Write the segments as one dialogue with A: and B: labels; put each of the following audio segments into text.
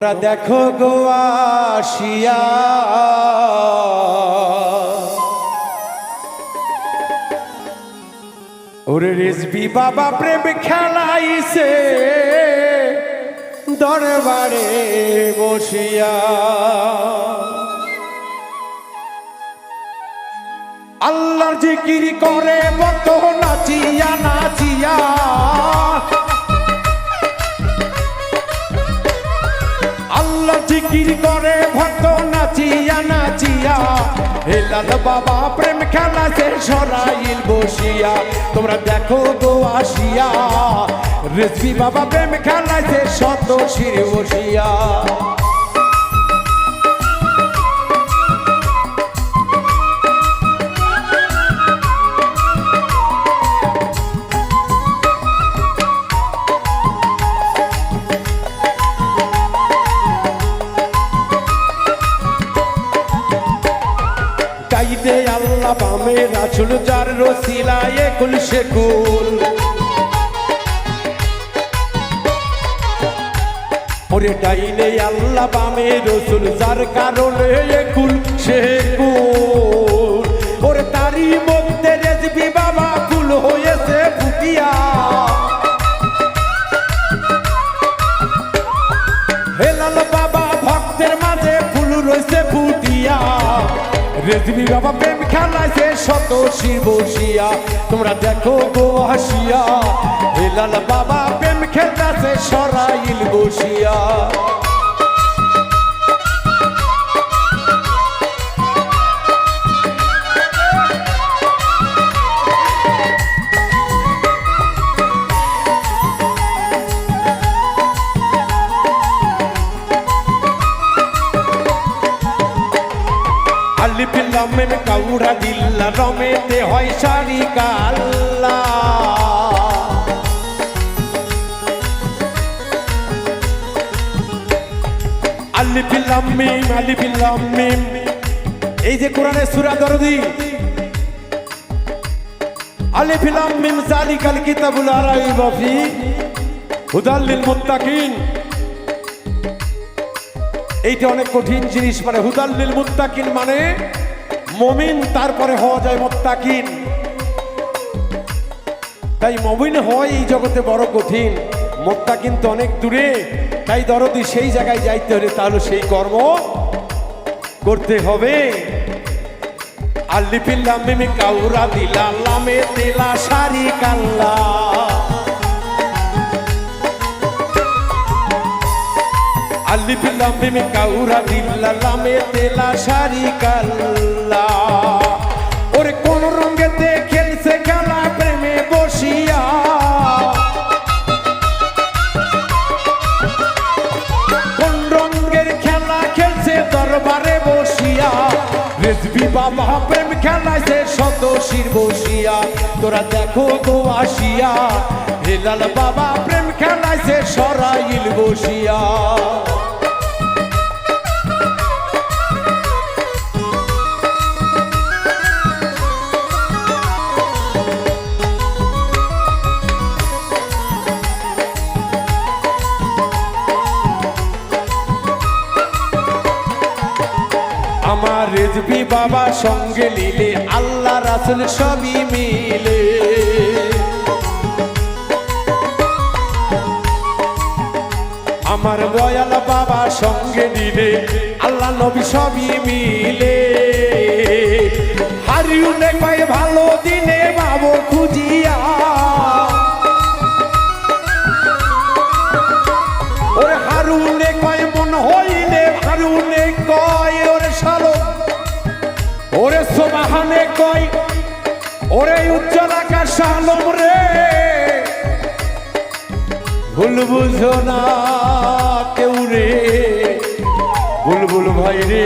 A: দেখো গো আসিয়া ওরে রিজভী বাবা প্রেম খেলাইছে দরবারে বসিয়া। আল্লাহর জিকির করে মত নাচিয়া নাচিয়া, আল্লাহর জিকির করে ভক্ত নাচিয়া নাচিয়া। হেলাল বাবা প্রেম খেলাছে সরাইল বসিয়া। তোমরা দেখো গো আসিয়া রিজভী বাবা প্রেম খেলাছে শত শির বসিয়া। গাইদে আল্লাহ বামে রাসূল যার রসিলায়ে কুল শেকুল। ওরে ডাইনে আল্লাহ বামে রসুল যার কারণে কুল শেকুল। ওরে তারি মধ্যে রিজভী বাবা ফুল হয়েছে ফুটিয়া। হেলাল বাবা ভক্তের মাঝে ফুল রয়েছে ফুটিয়া। রিজভী বাবা প্রেম খেলাইছে শত শির বসিয়া। তোমরা দেখো গো হাসিয়া হেলাল বাবা প্রেম খেলাছে সরাইল বসিয়া। আলিফ লাম মিম কাউরা দিল্লা রমেতে হয় সারি কাল্লা। আলিফ লাম মিম আলিফ লাম মিম। এই যে কোরআনের সূরা দরদি আলিফ লাম মিম যালিকাল কিতাবুল লা রাইবা ফি হুদাল লিল মুত্তাকিন। এইটা অনেক কঠিন জিনিস, মানে হুদাল লিল মুত্তাকিন মানে মুমিন, তারপরে হওয়া যায় মুত্তাকিন। তাই মুমিন হয় এই জগতে বড় কঠিন, মুত্তাকিন তো অনেক দূরে। তাই দরদি সেই জায়গায় যাইতে হলে তাহলে সেই কর্ম করতে হবে। আলিফ লাম মিম কাউরা দিলা লামে তেলা সারি কাল্লা। আলিফ লাম মিম কাউরা দিল্লা লামে তেলা সারি কাল্লা। ওরে কোন রঙেতে খেলছে খেলা প্রেমে বসিয়া। কোন রঙের খেলা খেলছে দরবারে বসিয়া। রিজভী বাবা প্রেম খেলাইছে শত শির বসিয়া। তোরা দেখো গো আসিয়া হেলাল বাবা প্রেম খেলাইছে সরাইল বসিয়া। আমার রিজভী বাবা সঙ্গে নিলে আল্লাহ রাসূল সবই মিলে। আমার দয়াল বাবা সঙ্গে নিলে আল্লাহ নবী সবই মিলে। হারিউনে কয় ভালো দিনে বাবু খুঁজিয়া। ওরে হারুনে কয় মন হইলে, হারুনে কয় ওরে শালো, ওরে সোবাহানে কয় ওরে উজ্জ্বল আকাশ আলম রে। ভুল বুঝো না কেউ রে, বুলবুল ভাই রে।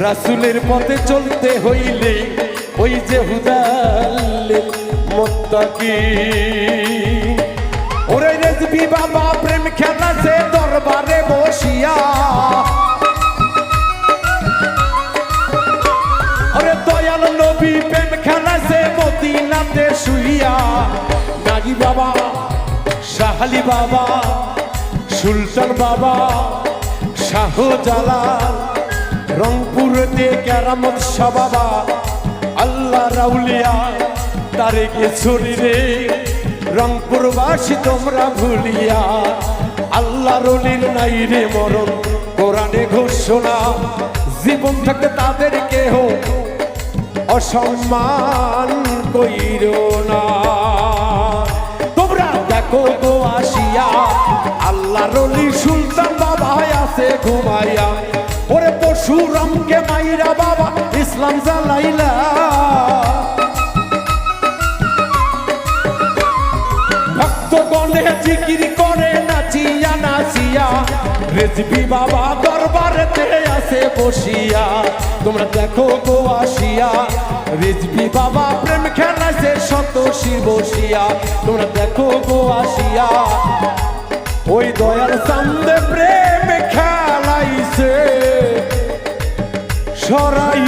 A: রাসূলের পথে চলতে হইলে ওই যে হুদাল লিল মুত্তাকিন। ওরে রিজভী বাবা প্রেম খেলাছে দরবারে বসিয়া। ওরে দয়াল নবী প্রেম খেলাছে মদিনাতে শুইয়া। নাগি বাবা শাহ আলী বাবা সুলতান বাবা শাহজালাল রংপুরতে কেরামত শাহ বাবা আল্লাহ রাউলিয়া তারে গেছরি রে রংপুরবাসী তোমরা ভুলিয়া আল্লাহ রলির নাই রে মরণ কোরআনে ঘোষণা জীবন থাকতে তাদের কেহ অসম্মান কইরো না তোমরা দেখো গো আসিয়া আল্লাহ রলি সুলতান বাবা আছে ঘুমাইয়া ওরে পশুরামকে মাইরা বাবা ইসলাম জ্বালাইলা ভক্তগণে জিকির করে নাচিয়া নাচিয়া রেজবি বাবা দরবারেতে আছে বসিয়া তোমরা দেখো গো আসিয়া রেজবি বাবা প্রেম খেলাইছে শত শির বসিয়া তোমরা দেখো গো আসিয়া ওই দয়াল চান্দে প্রেম খেলাইছে সরাই